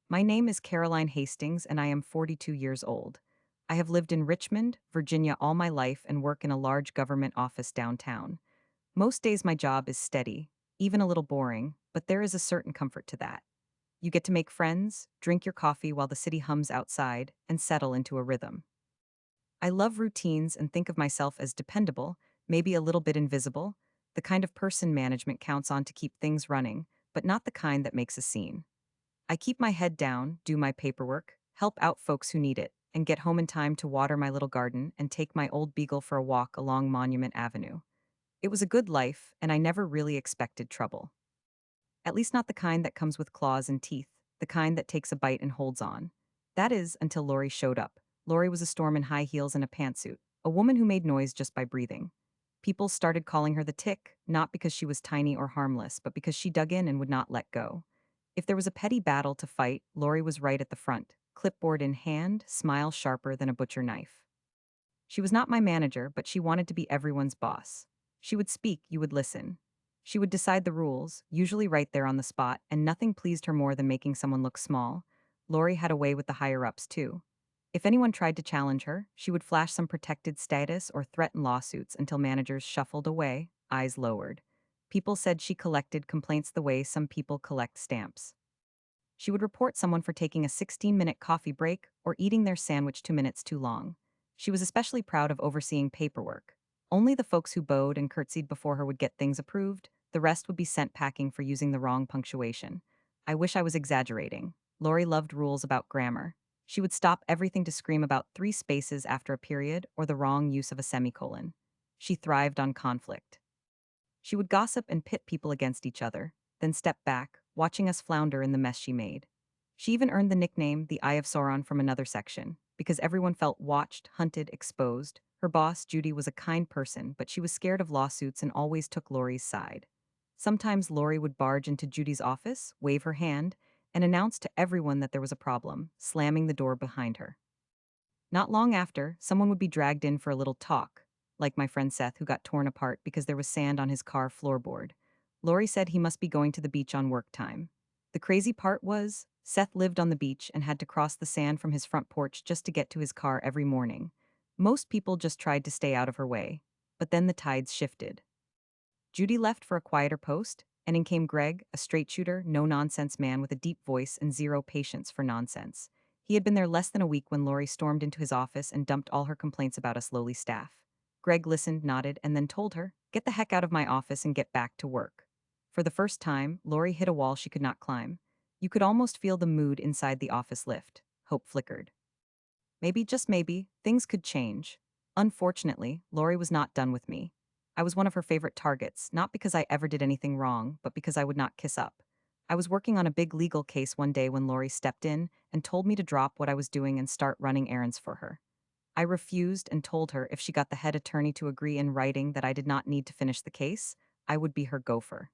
My name is Caroline Hastings and I am 42 years old. I have lived in Richmond, Virginia all my life and work in a large government office downtown. Most days my job is steady, even a little boring, but there is a certain comfort to that. You get to make friends, drink your coffee while the city hums outside, and settle into a rhythm. I love routines and think of myself as dependable, maybe a little bit invisible, the kind of person management counts on to keep things running, but not the kind that makes a scene. I keep my head down, do my paperwork, help out folks who need it, and get home in time to water my little garden and take my old beagle for a walk along Monument Avenue. It was a good life, and I never really expected trouble. At least not the kind that comes with claws and teeth, the kind that takes a bite and holds on. That is, until Lori showed up. Lori was a storm in high heels and a pantsuit, a woman who made noise just by breathing. People started calling her the Tick, not because she was tiny or harmless, but because she dug in and would not let go. If there was a petty battle to fight, Lori was right at the front, clipboard in hand, smile sharper than a butcher knife. She was not my manager, but she wanted to be everyone's boss. She would speak, you would listen. She would decide the rules, usually right there on the spot, and nothing pleased her more than making someone look small. Lori had a way with the higher-ups, too. If anyone tried to challenge her, she would flash some protected status or threaten lawsuits until managers shuffled away, eyes lowered. People said she collected complaints the way some people collect stamps. She would report someone for taking a 16-minute coffee break or eating their sandwich 2 minutes too long. She was especially proud of overseeing paperwork. Only the folks who bowed and curtsied before her would get things approved, the rest would be sent packing for using the wrong punctuation. I wish I was exaggerating. Lori loved rules about grammar. She would stop everything to scream about 3 spaces after a period or the wrong use of a semicolon. She thrived on conflict. She would gossip and pit people against each other, then step back, watching us flounder in the mess she made. She even earned the nickname the Eye of Sauron from another section, because everyone felt watched, hunted, exposed. Her boss, Judy, was a kind person, but she was scared of lawsuits and always took Lori's side. Sometimes Lori would barge into Judy's office, wave her hand, and announce to everyone that there was a problem, slamming the door behind her. Not long after, someone would be dragged in for a little talk, like my friend Seth, who got torn apart because there was sand on his car floorboard. Lori said he must be going to the beach on work time. The crazy part was, Seth lived on the beach and had to cross the sand from his front porch just to get to his car every morning. Most people just tried to stay out of her way. But then the tides shifted. Judy left for a quieter post, and in came Greg, a straight shooter, no-nonsense man with a deep voice and zero patience for nonsense. He had been there less than a week when Lori stormed into his office and dumped all her complaints about us lowly staff. Greg listened, nodded, and then told her, "Get the heck out of my office and get back to work." For the first time, Lori hit a wall she could not climb. You could almost feel the mood inside the office lift. Hope flickered. Maybe, just maybe, things could change. Unfortunately, Lori was not done with me. I was one of her favorite targets, not because I ever did anything wrong, but because I would not kiss up. I was working on a big legal case one day when Lori stepped in and told me to drop what I was doing and start running errands for her. I refused and told her if she got the head attorney to agree in writing that I did not need to finish the case, I would be her gopher.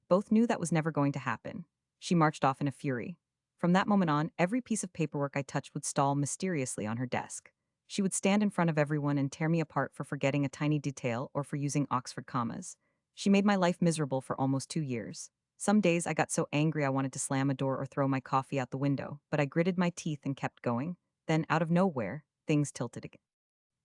Both knew that was never going to happen. She marched off in a fury. From that moment on, every piece of paperwork I touched would stall mysteriously on her desk. She would stand in front of everyone and tear me apart for forgetting a tiny detail or for using Oxford commas. She made my life miserable for almost 2 years. Some days I got so angry I wanted to slam a door or throw my coffee out the window, but I gritted my teeth and kept going. Then, out of nowhere, things tilted again.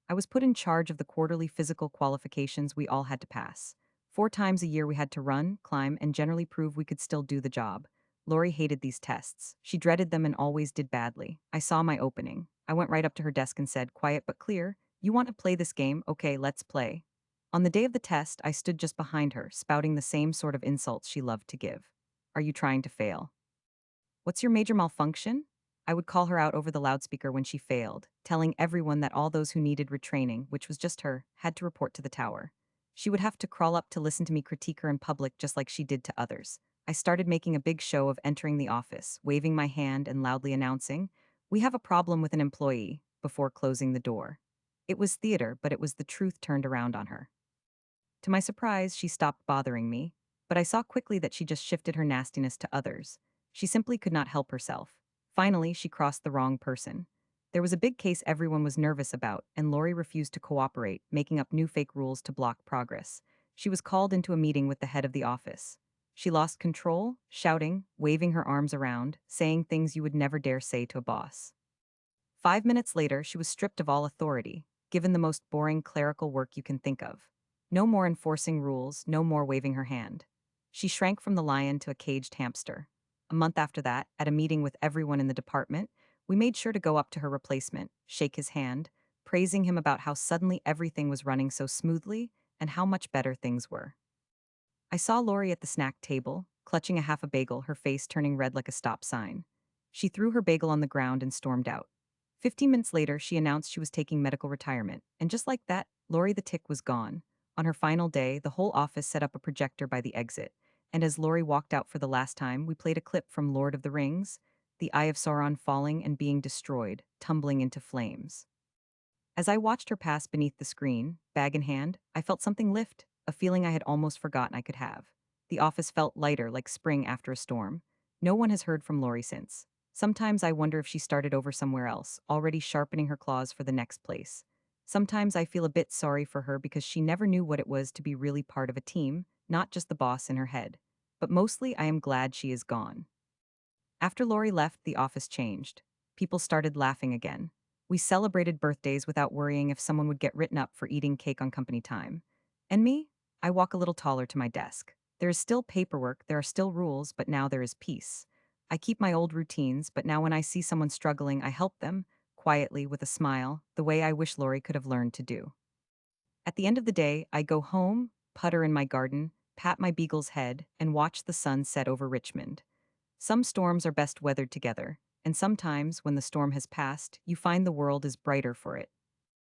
I was put in charge of the quarterly physical qualifications we all had to pass. 4 times a year we had to run, climb, and generally prove we could still do the job. Lori hated these tests. She dreaded them and always did badly. I saw my opening. I went right up to her desk and said, quiet but clear, "You want to play this game? Okay, let's play." On the day of the test, I stood just behind her, spouting the same sort of insults she loved to give. "Are you trying to fail? What's your major malfunction?" I would call her out over the loudspeaker when she failed, telling everyone that all those who needed retraining, which was just her, had to report to the tower. She would have to crawl up to listen to me critique her in public just like she did to others. I started making a big show of entering the office, waving my hand and loudly announcing, "We have a problem with an employee," before closing the door. It was theater, but it was the truth turned around on her. To my surprise, she stopped bothering me, but I saw quickly that she just shifted her nastiness to others. She simply could not help herself. Finally, she crossed the wrong person. There was a big case everyone was nervous about, and Lori refused to cooperate, making up new fake rules to block progress. She was called into a meeting with the head of the office. She lost control, shouting, waving her arms around, saying things you would never dare say to a boss. 5 minutes later, she was stripped of all authority, given the most boring clerical work you can think of. No more enforcing rules, no more waving her hand. She shrank from the lion to a caged hamster. A month after that, at a meeting with everyone in the department, we made sure to go up to her replacement, shake his hand, praising him about how suddenly everything was running so smoothly and how much better things were. I saw Lori at the snack table, clutching a half a bagel, her face turning red like a stop sign. She threw her bagel on the ground and stormed out. 15 minutes later, she announced she was taking medical retirement, and just like that, Lori the Tick was gone. On her final day, the whole office set up a projector by the exit, and as Lori walked out for the last time, we played a clip from Lord of the Rings, the Eye of Sauron falling and being destroyed, tumbling into flames. As I watched her pass beneath the screen, bag in hand, I felt something lift, a feeling I had almost forgotten I could have. The office felt lighter, like spring after a storm. No one has heard from Lori since. Sometimes I wonder if she started over somewhere else, already sharpening her claws for the next place. Sometimes I feel a bit sorry for her because she never knew what it was to be really part of a team, not just the boss in her head. But mostly I am glad she is gone. After Lori left, the office changed. People started laughing again. We celebrated birthdays without worrying if someone would get written up for eating cake on company time. And me? I walk a little taller to my desk. There is still paperwork, there are still rules, but now there is peace. I keep my old routines, but now when I see someone struggling, I help them, quietly, with a smile, the way I wish Lori could have learned to do. At the end of the day, I go home, putter in my garden, pat my beagle's head, and watch the sun set over Richmond. Some storms are best weathered together, and sometimes, when the storm has passed, you find the world is brighter for it.